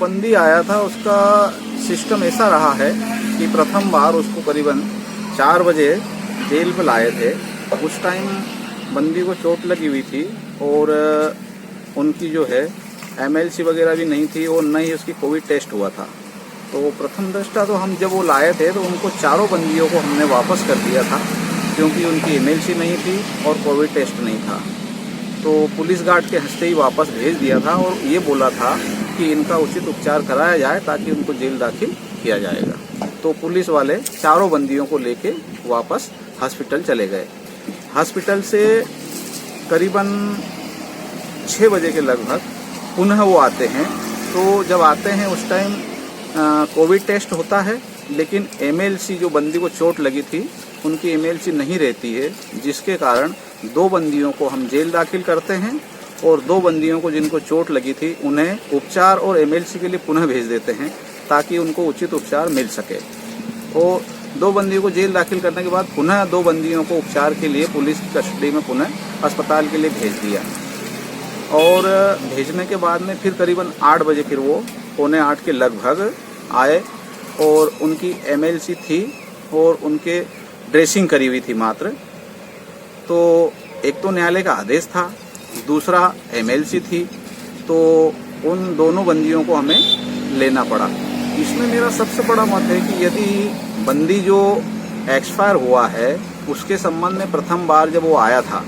बंदी आया था उसका सिस्टम ऐसा रहा है कि प्रथम बार उसको करीबन 4 बजे जेल पर लाए थे। उस टाइम बंदी को चोट लगी हुई थी और उनकी जो है MLC वगैरह भी नहीं थी और न ही उसकी कोविड टेस्ट हुआ था। तो प्रथम दृष्टा तो हम जब वो लाए थे तो उनको चारों बंदियों को हमने वापस कर दिया था क्योंकि उनकी MLC नहीं थी और कोविड टेस्ट नहीं था। तो पुलिस गार्ड के हंसते ही वापस भेज दिया था और ये बोला था कि इनका उचित उपचार कराया जाए ताकि उनको जेल दाखिल किया जाएगा। तो पुलिस वाले चारों बंदियों को लेके वापस हॉस्पिटल चले गए। हॉस्पिटल से करीबन 6 बजे के लगभग पुनः वो आते हैं। तो जब आते हैं उस टाइम कोविड टेस्ट होता है, लेकिन MLC जो बंदी को चोट लगी थी उनकी MLC नहीं रहती है, जिसके कारण 2 बंदियों को हम जेल दाखिल करते हैं और 2 बंदियों को जिनको चोट लगी थी उन्हें उपचार और MLC के लिए पुनः भेज देते हैं ताकि उनको उचित उपचार मिल सके। और 2 बंदियों को जेल दाखिल करने के बाद पुनः 2 बंदियों को उपचार के लिए पुलिस की कस्टडी में पुनः अस्पताल के लिए भेज दिया। और भेजने के बाद में फिर करीबन 8 बजे फिर वो 7:45 के लगभग आए और उनकी MLC थी और उनके ड्रेसिंग करी हुई थी मात्र। तो एक तो न्यायालय का आदेश था, दूसरा MLC थी, तो उन दोनों बंदियों को हमें लेना पड़ा। इसमें मेरा सबसे बड़ा मत है कि यदि बंदी जो एक्सपायर हुआ है उसके संबंध में प्रथम बार जब वो आया था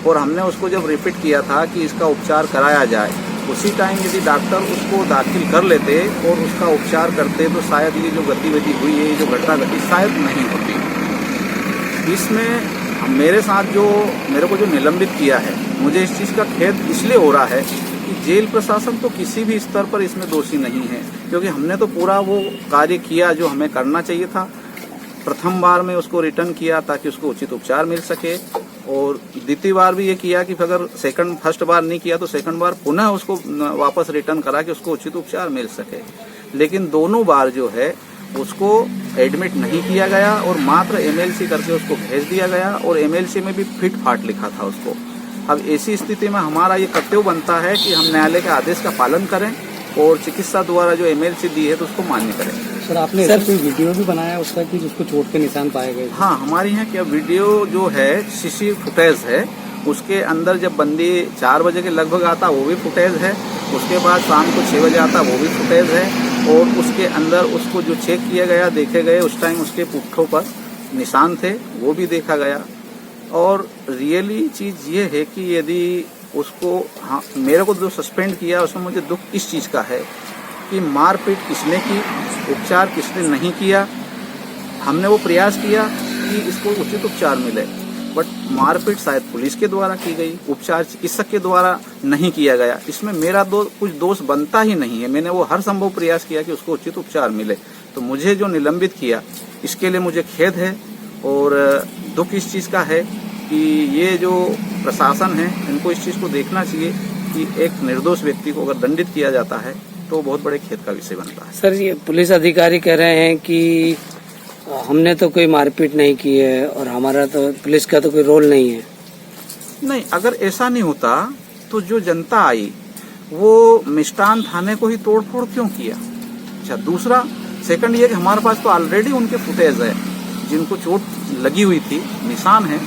और हमने उसको जब रिपीट किया था कि इसका उपचार कराया जाए, उसी टाइम यदि डॉक्टर उसको दाखिल कर लेते और उसका उपचार करते तो शायद ये जो गतिविधि हुई है, ये जो घटना घटी शायद नहीं होती। इसमें मेरे साथ जो मेरे को जो निलंबित किया है, मुझे इस चीज़ का खेद इसलिए हो रहा है कि जेल प्रशासन तो किसी भी स्तर पर इसमें दोषी नहीं है, क्योंकि हमने तो पूरा वो कार्य किया जो हमें करना चाहिए था। प्रथम बार में उसको रिटर्न किया ताकि उसको उचित उपचार मिल सके और द्वितीय बार भी ये किया कि अगर फर्स्ट बार नहीं किया तो सेकंड बार पुनः उसको वापस रिटर्न करा कि उसको उचित उपचार मिल सके। लेकिन दोनों बार जो है उसको एडमिट नहीं किया गया और मात्र MLC करके उसको भेज दिया गया और MLC में भी फिट फाट लिखा था उसको। अब ऐसी स्थिति में हमारा ये कर्तव्य बनता है कि हम न्यायालय के आदेश का पालन करें और चिकित्सा द्वारा जो MLC दी है तो उसको मान्य करें। सर, आपने ऐसा कोई वीडियो भी बनाया उसका कि जिसको चोट के निशान पाए गए? हाँ, हमारी यहाँ क्या वीडियो जो है CC फुटेज है, उसके अंदर जब बंदी 4 बजे के लगभग आता वो भी फुटेज है, उसके बाद शाम को 6 बजे आता वो भी फुटेज है और उसके अंदर उसको जो चेक किया गया, देखे गए, उस टाइम उसके पुट्ठों पर निशान थे वो भी देखा गया। और रियली चीज़ ये है कि यदि उसको मेरे को जो सस्पेंड किया उसमें मुझे दुख इस चीज़ का है कि मारपीट किसने की, उपचार किसने नहीं किया। हमने वो प्रयास किया कि इसको उचित उपचार मिले, बट मारपीट शायद पुलिस के द्वारा की गई, उपचार चिकित्सक के द्वारा नहीं किया गया। इसमें मेरा कुछ दोष बनता ही नहीं है। मैंने वो हर संभव प्रयास किया कि उसको उचित उपचार मिले। तो मुझे जो निलंबित किया इसके लिए मुझे खेद है और दुख इस चीज़ का है कि ये जो प्रशासन है इनको इस चीज़ को देखना चाहिए कि एक निर्दोष व्यक्ति को अगर दंडित किया जाता है तो बहुत बड़े खेद का विषय बनता है। सर, ये पुलिस अधिकारी कह रहे हैं कि हमने तो कोई मारपीट नहीं की है और हमारा तो पुलिस का तो कोई रोल नहीं है। नहीं, अगर ऐसा नहीं होता तो जो जनता आई वो मिष्टान थाने को ही तोड़फोड़ क्यों किया? अच्छा, दूसरा सेकंड ये कि हमारे पास तो ऑलरेडी उनके फुटेज है, जिनको चोट लगी हुई थी, निशान है,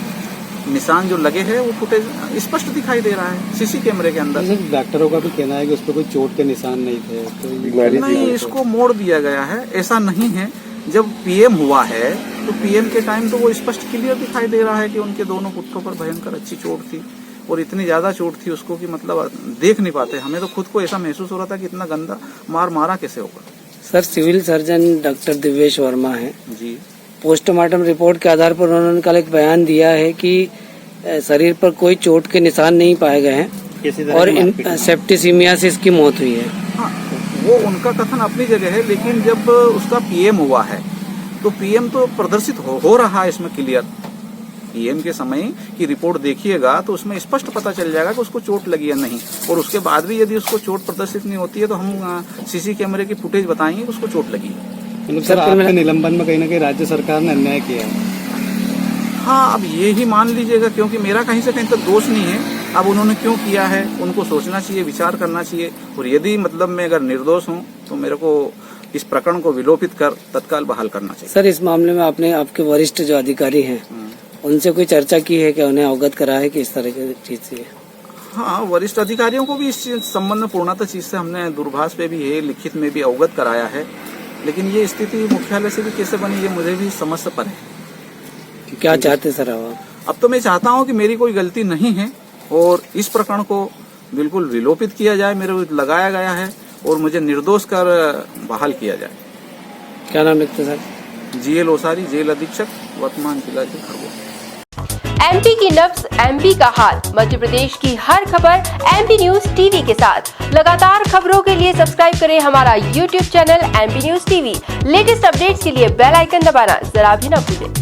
निशान जो लगे हैं वो फुटेज स्पष्ट दिखाई दे रहा है CC कैमरे के अंदर। डॉक्टरों का भी कहना है कि उस पर कोई चोट के निशान नहीं थे, तो नहीं, इसको मोड़ दिया गया है। ऐसा नहीं है, जब PM हुआ है तो PM के टाइम तो वो स्पष्ट क्लियर दिखाई दे रहा है कि उनके दोनों पुट्ठों पर भयंकर अच्छी चोट थी और इतनी ज्यादा चोट थी उसको कि मतलब देख नहीं पाते। हमें तो खुद को ऐसा महसूस हो रहा था कि इतना गंदा मारा कैसे होगा। Sir, civil surgeon doctor Divyesh Verma है जी, पोस्टमार्टम रिपोर्ट के आधार पर उन्होंने कल एक बयान दिया है कि शरीर पर कोई चोट के निशान नहीं पाए गए हैं और सेप्टिसीमिया से इसकी मौत हुई है। हाँ, वो उनका कथन अपनी जगह है, लेकिन जब उसका PM हुआ है तो PM तो प्रदर्शित हो रहा है इसमें क्लियर। PM के समय की रिपोर्ट देखिएगा तो उसमें स्पष्ट पता चल जाएगा कि उसको चोट लगी या नहीं, और उसके बाद भी यदि उसको चोट प्रदर्शित नहीं होती है तो हम CC कैमरे की फुटेज बताएंगे कि उसको चोट लगी। मतलब सर, आपके निलंबन में कहीं ना कहीं राज्य सरकार ने अन्याय किया है। हाँ, अब ये ही मान लीजिएगा, क्योंकि मेरा कहीं से कहीं तक दोष नहीं है। अब उन्होंने क्यों किया है उनको सोचना चाहिए, विचार करना चाहिए, और यदि मतलब मैं अगर निर्दोष हूँ तो मेरे को इस प्रकरण को विलोपित कर तत्काल बहाल करना चाहिए। सर, इस मामले में आपने आपके वरिष्ठ जो अधिकारी हैं उनसे कोई चर्चा की है, क्या उन्हें अवगत करा है कि इस तरह की चीज से? हाँ, वरिष्ठ अधिकारियों को भी इस संबंध में पूर्णतः चीज से हमने दूरभाष पे भी है, लिखित में भी अवगत कराया है, लेकिन ये स्थिति मुख्यालय से भी कैसे बनी ये मुझे भी समझ से परे है। क्या चाहते सर आप? अब तो मैं चाहता हूँ कि मेरी कोई गलती नहीं है और इस प्रकरण को बिल्कुल विलोपित किया जाए, मेरे विरुद्ध लगाया गया है और मुझे निर्दोष कर बहाल किया जाए। क्या नाम लिखते सर? जीएल ओसारी, जेल अधीक्षक, वर्तमान जिला जेल खरगोन। एमपी की नब्ज, एमपी का हाल, मध्य प्रदेश की हर खबर एमपी न्यूज टीवी के साथ। लगातार खबरों के लिए सब्सक्राइब करें हमारा YouTube channel MP news TV. Latest updates के लिए बेल आइकन दबाना जरा भी न भूलें।